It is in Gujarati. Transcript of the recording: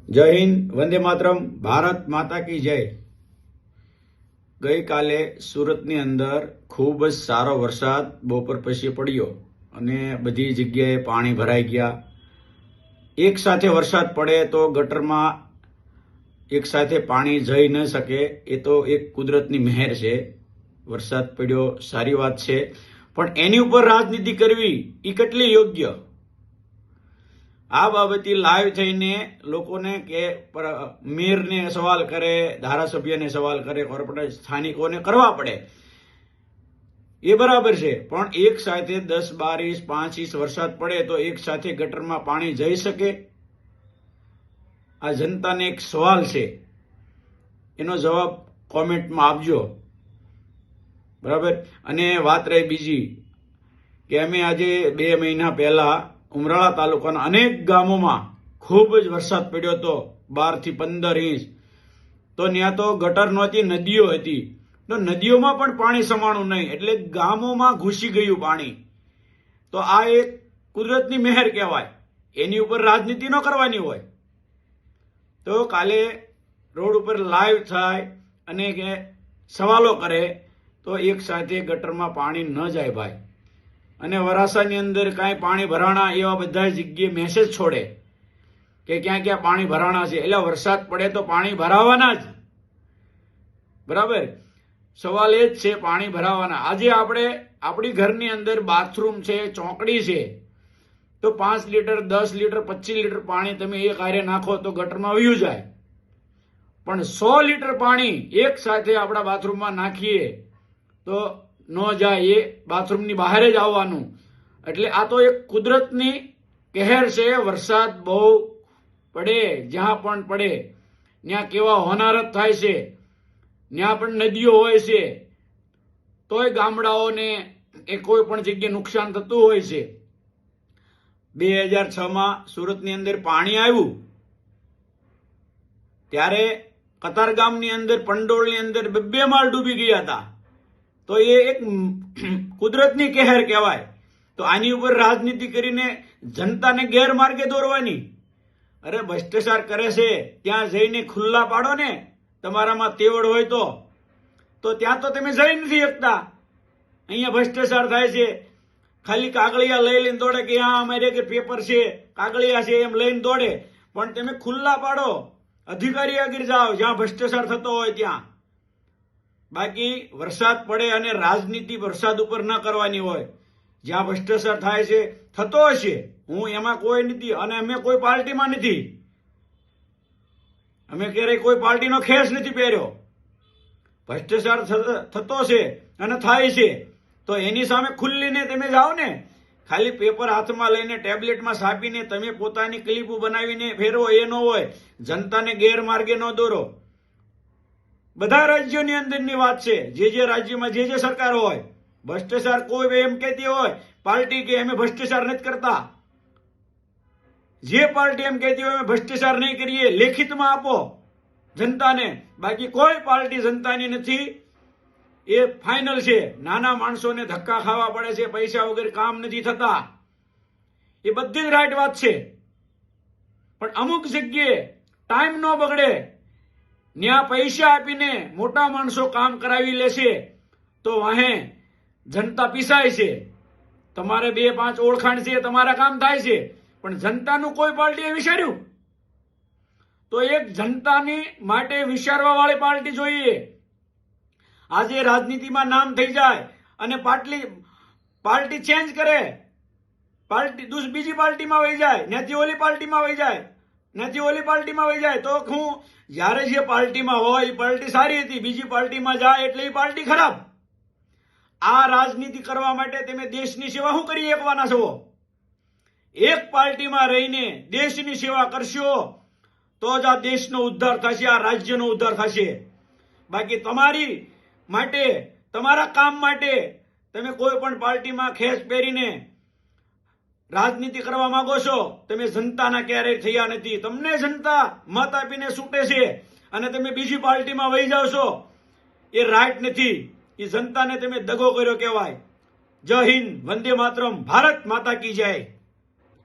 જય હિન્દ, વંદે માતરમ, ભારત માતા કી જય। ગઈકાલે સુરતની અંદર ખૂબ જ સારો વરસાદ બપોર પછી પડ્યો અને બધી જગ્યાએ પાણી ભરાઈ ગયા। એક સાથે વરસાદ પડે તો ગટરમાં એક સાથે પાણી જઈ ન શકે, એ તો એક કુદરતની મહેર છે। વરસાદ પડ્યો સારી વાત છે, પણ એની ઉપર રાજનીતિ કરવી એ કેટલી યોગ્ય? આ બાબતે લાઈવ થઈને લોકોને કે મેયરને સવાલ કરે, ધારાસભ્યને સવાલ કરે, કોર્પોરેટ સ્થાનિકોને કરવા પડે, એ બરાબર છે। પણ એક સાથે 10, 12 ઇંચ 5 ઇંચ વરસાદ પડે તો એક સાથે ગટરમાં પાણી જઈ શકે? આ જનતાને એક સવાલ છે, એનો જવાબ કોમેન્ટમાં આપજો, બરાબર। અને વાત રહી બીજી કે અમે આજે 2 મહિના પહેલા ઉમરાળા તાલુકાના અનેક ગામોમાં ખૂબ જ વરસાદ પડ્યો હતો, 12 થી 15 ઇંચ। તો ત્યાં તો ગટર નહોતી, નદીઓ હતી, તો નદીઓમાં પણ પાણી સમાણું નહીં, એટલે ગામોમાં ઘૂસી ગયું પાણી। તો આ એક કુદરતની મહેર કહેવાય, એની ઉપર રાજનીતિ ન કરવાની હોય। તો કાલે રોડ ઉપર લાઈવ થાય અને કે સવાલો કરે તો એક સાથે ગટરમાં પાણી ન જાય ભાઈ। અને વરાસાની અંદર કાંઈ પાણી ભરાણા એવા બધા જગ્યાએ મેસેજ છોડે કે ક્યાં ક્યાં પાણી ભરાણા છે, એટલે વરસાદ પડે તો પાણી ભરાવાના જ, બરાબર। સવાલ એ જ છે પાણી ભરાવાના। આજે આપણે આપણી ઘરની અંદર બાથરૂમ છે, ચોકડી છે, તો 5 લીટર 10 લીટર 25 લીટર પાણી તમે એક હારે નાખો તો ગટરમાં વયું જાય, પણ 100 લીટર પાણી એક સાથે આપણા બાથરૂમમાં નાખીએ તો ન જાય, એ બાથરૂમની બહાર જ આવવાનું। એટલે આ તો એક કુદરતની કહેર છે। વરસાદ બહુ પડે, જ્યાં પણ પડે ત્યાં કેવા હોનારત થાય છે, ત્યાં પણ નદીઓ હોય છે, તોય ગામડાઓને એ કોઈ પણ જગ્યાએ નુકસાન થતું હોય છે। 2006માં સુરતની અંદર પાણી આવ્યું ત્યારે કતારગામની અંદર, પંડોળની અંદર 2 માળ ડૂબી ગયા હતા। તો એ એક કુદરતની કહેર કહેવાય। તો આની ઉપર રાજનીતિ કરીને જનતાને ગેરમાર્ગે દોરવાની? અરે ભ્રષ્ટાચાર કરે છે ત્યાં જઈને ખુલ્લા પાડો ને, તમારામાં તેવડ હોય તો ત્યાં તો તમે જઈ નથી શકતા। અહીંયા ભ્રષ્ટાચાર થાય છે, ખાલી કાગળિયા લઈને દોડે કે હા અમારે કે પેપર છે, કાગળિયા છે એમ લઈને દોડે, પણ તમે ખુલ્લા પાડો, અધિકારી આગળ જાઓ જ્યાં ભ્રષ્ટાચાર થતો હોય ત્યાં। બાકી વરસાદ પડે અને રાજનીતિ વરસાદ ઉપર ન કરવાની હોય। જ્યાં ભ્રષ્ટાચાર થાય છે, થતો હશે, હું એમાં કોઈ નથી, અને અમે કોઈ પાર્ટીમાં નથી, અમે ક્યારેય કોઈ પાર્ટીનો ખેસ નથી પહેર્યો। ભ્રષ્ટાચાર થતો છે અને થાય છે તો એની સામે ખુલ્લીને તમે જાઓ ને, ખાલી પેપર હાથમાં લઈને ટેબ્લેટમાં છાપીને તમે પોતાની ક્લિપ બનાવીને ફેરવો એ ન હોય। જનતાને ગેરમાર્ગે ન દોરો। બધા રાજ્યોની અંદરની વાત છે, જે રાજ્યમાં જે સરકાર હોય, ભ્રષ્ટાચાર કોઈ એમ કહેતી હોય પાર્ટી કે અમે ભ્રષ્ટાચાર નથી કરતા, જે પાર્ટી એમ કહેતી હોય અમે ભ્રષ્ટાચાર નહીં કરીએ, લેખિતમાં આપો જનતાને। બાકી કોઈ પાર્ટી જનતાની નથી, એ ફાઇનલ છે। નાના માણસોને ધક્કા ખાવા પડે છે, પૈસા વગર કામ નથી થતા, એ બધી જ રાઈટ વાત છે, પણ અમુક જગ્યાએ ટાઈમ ન બગડે, ત્યાં પૈસા આપીને મોટા માણસો કામ કરાવી લેશે તો વાહે જનતા પીસાય છે। તમારે 2-5 ઓળખાણ છે, તમારા કામ થાય છે, પણ જનતાનું કોઈ પાર્ટીએ વિચાર્યું? તો એક જનતાની માટે વિચારવા વાળી પાર્ટી જોઈએ। આજે રાજનીતિમાં નામ થઈ જાય અને પાર્ટી ચેન્જ કરે, પાર્ટી બીજી પાર્ટીમાં વહી જાય, નથી ઓલી પાર્ટીમાં વહી જાય, નથી ઓલી પાર્ટીમાં વહી જાય, તો હું જ્યારે જે પાર્ટીમાં હોય એ પાર્ટી સારી હતી, બીજી પાર્ટીમાં જાય એટલે એ પાર્ટી ખરાબ। આ રાજનીતિ કરવા માટે તમે દેશની સેવા શું કરી શકવાના છો? એક પાર્ટીમાં રહીને દેશની સેવા કરશો તો જ આ દેશનો ઉદ્ધાર થશે, આ રાજ્યનો ઉદ્ધાર થશે। બાકી તમારી માટે, તમારા કામ માટે તમે કોઈ પણ પાર્ટીમાં ખેસ પહેરીને રાજનીતિ કરવા માંગો છો, તમે જનતાના ક્યારેય થયા નથી। તમને જનતા મત આપીને છૂટે છે અને તમે બીજી પાર્ટીમાં વહી જાઓ છો, એ રાઈટ નથી, એ જનતાને તમે દગો કર્યો કહેવાય। જય હિન્દ, વંદે માતરમ, ભારત માતા કી જય।